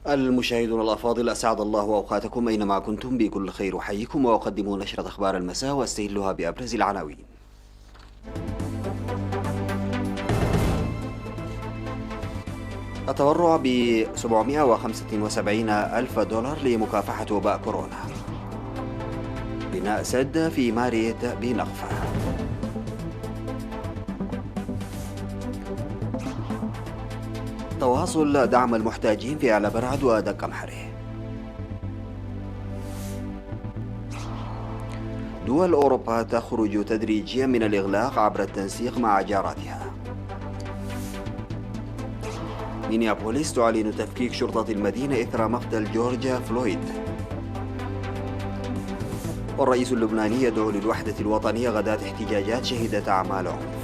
المشاهدون الأفاضل، أسعد الله أوقاتكم أينما كنتم بكل خير. أحييكم وأقدم نشرة أخبار المساء وأستهلها بأبرز العناوين. التبرع ب 775 ألف دولار لمكافحة وباء كورونا. بناء سد في ماريت بنقفة. تواصل دعم المحتاجين في أعلى برعد ودك محره. دول أوروبا تخرج تدريجيا من الإغلاق عبر التنسيق مع جاراتها. مينيابوليس تعلن تفكيك شرطة المدينة إثر مقتل جورج فلويد. والرئيس اللبناني يدعو للوحدة الوطنية غداة احتجاجات شهدت أعمال عنف.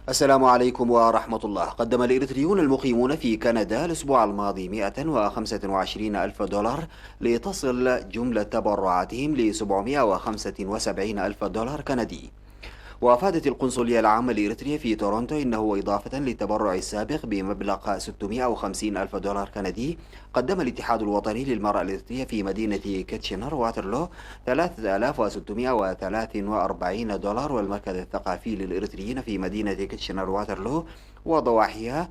السلام عليكم ورحمة الله. قدم الإريتريون المقيمون في كندا الأسبوع الماضي 125 ألف دولار لتصل جملة تبرعاتهم ل 775 ألف دولار كندي. وأفادت القنصلية العامة لإريتريا في تورونتو إنه إضافة للتبرع السابق بمبلغ 650 ألف دولار كندي، قدم الاتحاد الوطني للمرأة الإريترية في مدينة كيتشنر واترلو 3643 دولار، والمركز الثقافي للإريتريين في مدينة كيتشنر واترلو وضواحيها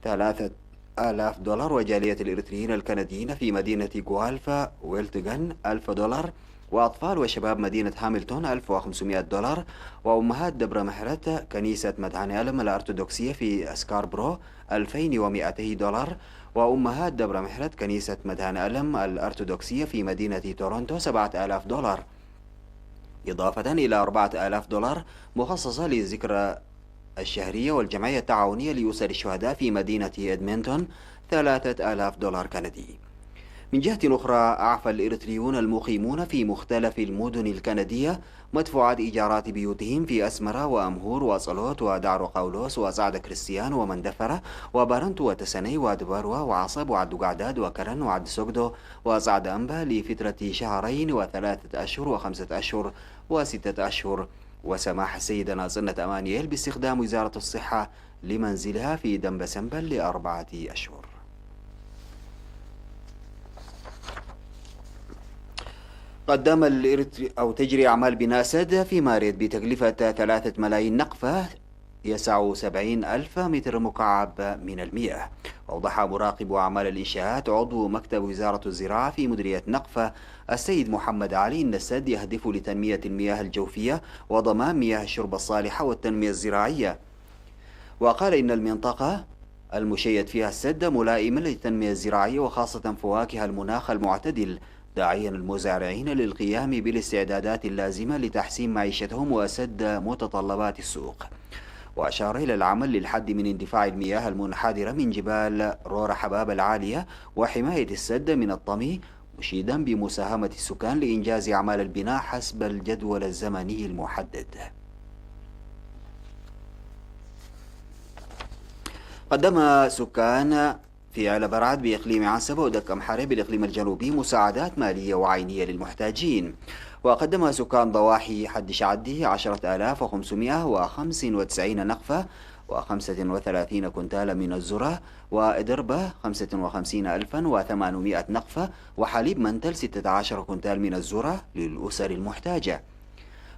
3000 دولار، وجالية الإريتريين الكنديين في مدينة غوالفا ويلتغن 1000 دولار، وأطفال وشباب مدينة هاملتون 1500 دولار، وأمهات دبر محرة كنيسة مدعان ألم الأرثوذكسية في سكاربرو 2200 دولار، وأمهات دبر محرة كنيسة مدعان ألم الأرثوذكسية في مدينة تورونتو 7000 دولار، إضافة إلى 4000 دولار مخصصة للذكرى الشهرية والجمعية التعاونية لأسر الشهداء في مدينة إدمنتون 3000 دولار كندي. من جهة أخرى، أعفى الإريتريون المقيمون في مختلف المدن الكندية مدفوعات إيجارات بيوتهم في أسمرة وأمهور وصلوت ودعر قولوس وسعد كريستيان ومندفرة وبارنت وتسني ودبروة وعصب وعد قعداد وكرن وعد سوكدو وسعد أنبا لفترة شهرين وثلاثة أشهر وخمسة أشهر وستة أشهر. وسماح السيدة ناصنة أمانييل باستخدام وزارة الصحة لمنزلها في دنبسنبل ل4 أشهر. تجري أعمال بناء سد في ماريت بتكلفة 3 ملايين نقفة يسع 70 ألف متر مكعب من المياه. وأوضح مراقب أعمال الإنشاءات عضو مكتب وزارة الزراعة في مديرية نقفة السيد محمد علي إن السد يهدف لتنمية المياه الجوفية وضمان مياه الشرب الصالحة والتنمية الزراعية. وقال إن المنطقة المشيد فيها السد ملائمة للتنمية الزراعية وخاصة فواكه المناخ المعتدل، داعيا المزارعين للقيام بالاستعدادات اللازمة لتحسين معيشتهم وسد متطلبات السوق. وأشار إلى العمل للحد من اندفاع المياه المنحدرة من جبال رورا حباب العالية وحماية السد من الطمي، مشيدا بمساهمة السكان لإنجاز أعمال البناء حسب الجدول الزمني المحدد. قدم سكان في على برعد بإقليم عنسبة ودك محارة بالإقليم الجنوبي مساعدات مالية وعينية للمحتاجين. وقدم سكان ضواحي حد شعدي 10595 نقفة و35 كنتالا من الذرة، وإدربة 55800 نقفة، وحليب منتل 16 كنتال من الذرة للأسر المحتاجة.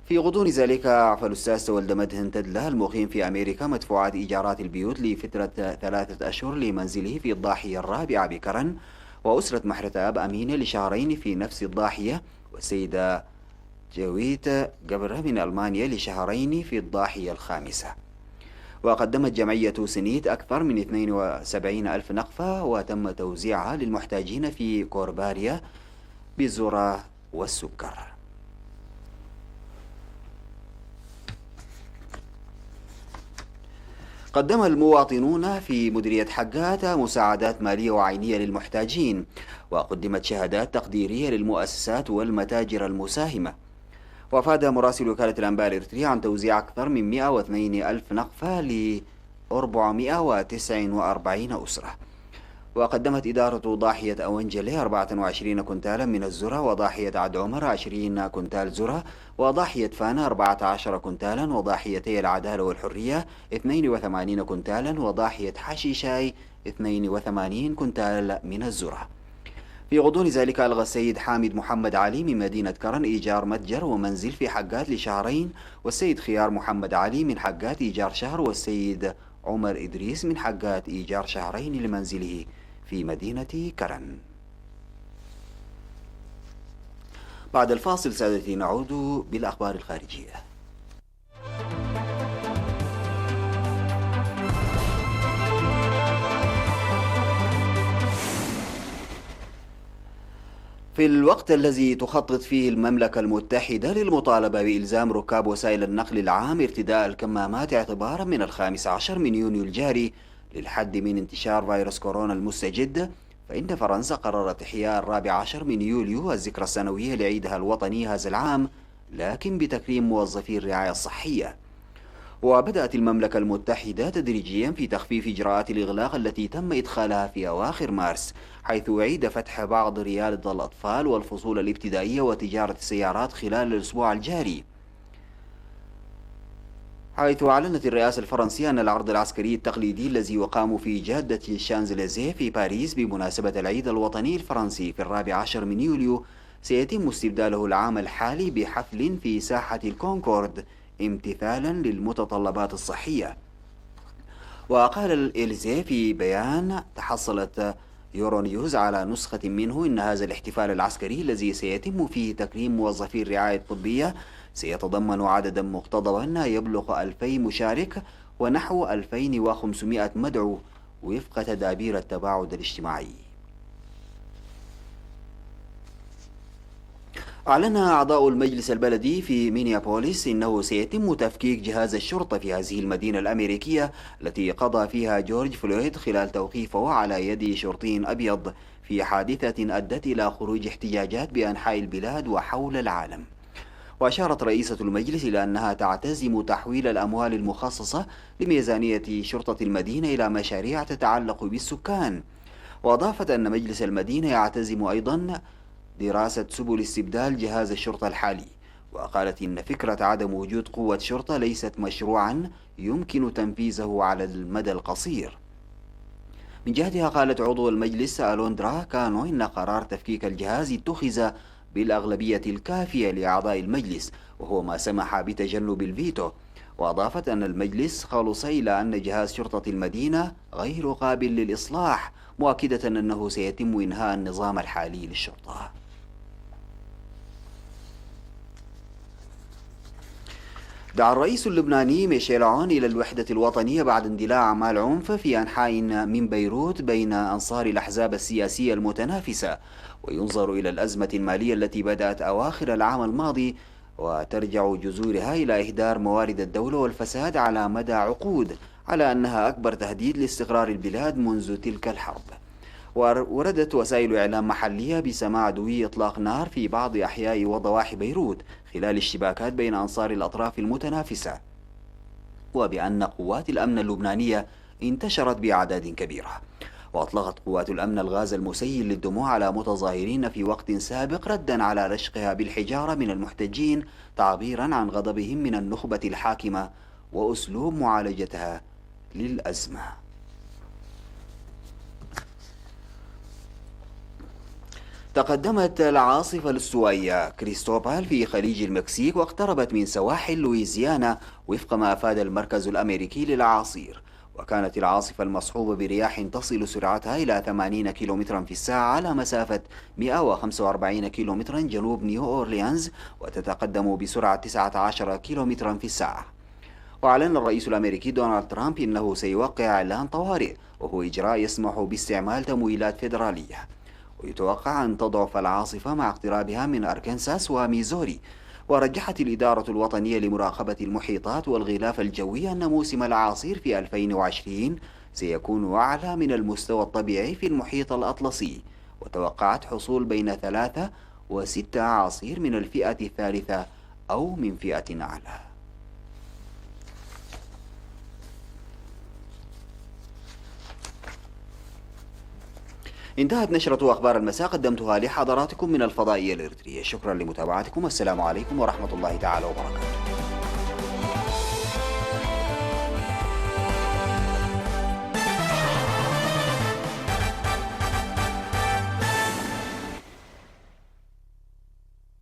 في غضون ذلك، أعفى الأستاذ تولد مدهن تدلة المقيم في أمريكا مدفوعات إيجارات البيوت لفترة 3 أشهر لمنزله في الضاحية الرابعة بكرن، وأسرة محرة أب أمينة لشهرين في نفس الضاحية، والسيدة جويت قبر من ألمانيا لشهرين في الضاحية الخامسة. وقدمت جمعية سنيت أكثر من 72 ألف نقفة وتم توزيعها للمحتاجين في كورباريا بالذرة والسكر. قدم المواطنون في مديرية حقات مساعدات مالية وعينية للمحتاجين، وقدمت شهادات تقديرية للمؤسسات والمتاجر المساهمة. وأفاد مراسل وكالة الأنباء الإريترية عن توزيع أكثر من 102 ألف نقفة ل 449 أسرة. وقدمت إدارة ضاحية أونجلي 24 كنتالا من الذرة، وضاحية عد عمر 20 كنتال ذرة، وضاحية فانا 14 كنتالا، وضاحيتي العدالة والحرية 82 كنتالا، وضاحية حشيشاي 82 كنتال من الذرة. في غضون ذلك ألغى السيد حامد محمد علي من مدينة كرن إيجار متجر ومنزل في حقات لشهرين، والسيد خيار محمد علي من حقات إيجار شهر، والسيد عمر إدريس من حقات إيجار شهرين لمنزله في مدينة كرن. بعد الفاصل سادتي نعود بالأخبار الخارجية. في الوقت الذي تخطط فيه المملكة المتحدة للمطالبة بإلزام ركاب وسائل النقل العام ارتداء الكمامات اعتبارا من 15 من يونيو الجاري للحد من انتشار فيروس كورونا المستجد، فإن فرنسا قررت إحياء 14 من يوليو الذكرى السنوية لعيدها الوطني هذا العام، لكن بتكريم موظفي الرعاية الصحية. وبدأت المملكة المتحدة تدريجيا في تخفيف إجراءات الإغلاق التي تم إدخالها في أواخر مارس، حيث أعيد فتح بعض رياض الأطفال والفصول الابتدائية وتجارة السيارات خلال الأسبوع الجاري. حيث أعلنت الرئاسة الفرنسية أن العرض العسكري التقليدي الذي يقام في جادة الشانزليزيه في باريس بمناسبة العيد الوطني الفرنسي في 14 من يوليو سيتم استبداله العام الحالي بحفل في ساحة الكونكورد امتثالا للمتطلبات الصحية. وقال الإليزيه في بيان تحصلت يورونيوز على نسخة منه إن هذا الاحتفال العسكري الذي سيتم فيه تكريم موظفي الرعاية الطبية سيتضمن عددا مقتضبا يبلغ 2000 مشارك ونحو 2500 مدعو وفق تدابير التباعد الاجتماعي. أعلن أعضاء المجلس البلدي في مينيابوليس إنه سيتم تفكيك جهاز الشرطة في هذه المدينة الأمريكية التي قضى فيها جورج فلويد خلال توقيفه على يد شرطي أبيض في حادثة أدت إلى خروج احتجاجات بأنحاء البلاد وحول العالم. وأشارت رئيسة المجلس إلى أنها تعتزم تحويل الأموال المخصصة لميزانية شرطة المدينة إلى مشاريع تتعلق بالسكان. وأضافت أن مجلس المدينة يعتزم أيضا دراسة سبل استبدال جهاز الشرطة الحالي، وقالت إن فكرة عدم وجود قوة شرطة ليست مشروعا يمكن تنفيذه على المدى القصير. من جهتها قالت عضو المجلس ألوندرا كانو إن قرار تفكيك الجهاز اتخذ بالأغلبية الكافية لأعضاء المجلس، وهو ما سمح بتجنب الفيتو. وأضافت أن المجلس خلص إلى أن جهاز شرطة المدينة غير قابل للإصلاح، مؤكدة أنه سيتم إنهاء النظام الحالي للشرطة. دعا الرئيس اللبناني ميشيل عون إلى الوحدة الوطنية بعد اندلاع أعمال عنف في أنحاء من بيروت بين أنصار الأحزاب السياسية المتنافسة، وينظر إلى الأزمة المالية التي بدأت أواخر العام الماضي وترجع جذورها إلى إهدار موارد الدولة والفساد على مدى عقود، على أنها أكبر تهديد لاستقرار البلاد منذ تلك الحرب. وردت وسائل إعلام محلية بسماع دوي إطلاق نار في بعض أحياء وضواحي بيروت خلال اشتباكات بين أنصار الأطراف المتنافسة، وبأن قوات الأمن اللبنانية انتشرت بأعداد كبيرة. وأطلقت قوات الأمن الغاز المسيل للدموع على متظاهرين في وقت سابق ردا على رشقها بالحجارة من المحتجين، تعبيرا عن غضبهم من النخبة الحاكمة وأسلوب معالجتها للأزمة. تقدمت العاصفة الاستوائية كريستوبال في خليج المكسيك واقتربت من سواحل لويزيانا وفق ما أفاد المركز الأمريكي للأعاصير. وكانت العاصفة المصحوبة برياح تصل سرعتها إلى 80 كيلومترا في الساعة على مسافة 145 كيلومترا جنوب نيو أورليانز، وتتقدم بسرعة 19 كيلومترا في الساعة. وأعلن الرئيس الأمريكي دونالد ترامب إنه سيوقع إعلان طوارئ، وهو إجراء يسمح باستعمال تمويلات فيدرالية. ويتوقع أن تضعف العاصفة مع اقترابها من أركنساس وميزوري. ورجحت الإدارة الوطنية لمراقبة المحيطات والغلاف الجوي أن موسم الأعاصير في 2020 سيكون أعلى من المستوى الطبيعي في المحيط الأطلسي، وتوقعت حصول بين 3 و6 أعاصير من الفئة الثالثة أو من فئة أعلى. انتهت نشرة أخبار المساء قدمتها لحضراتكم من الفضائية الإريترية. شكرا لمتابعتكم، والسلام عليكم ورحمة الله تعالى وبركاته.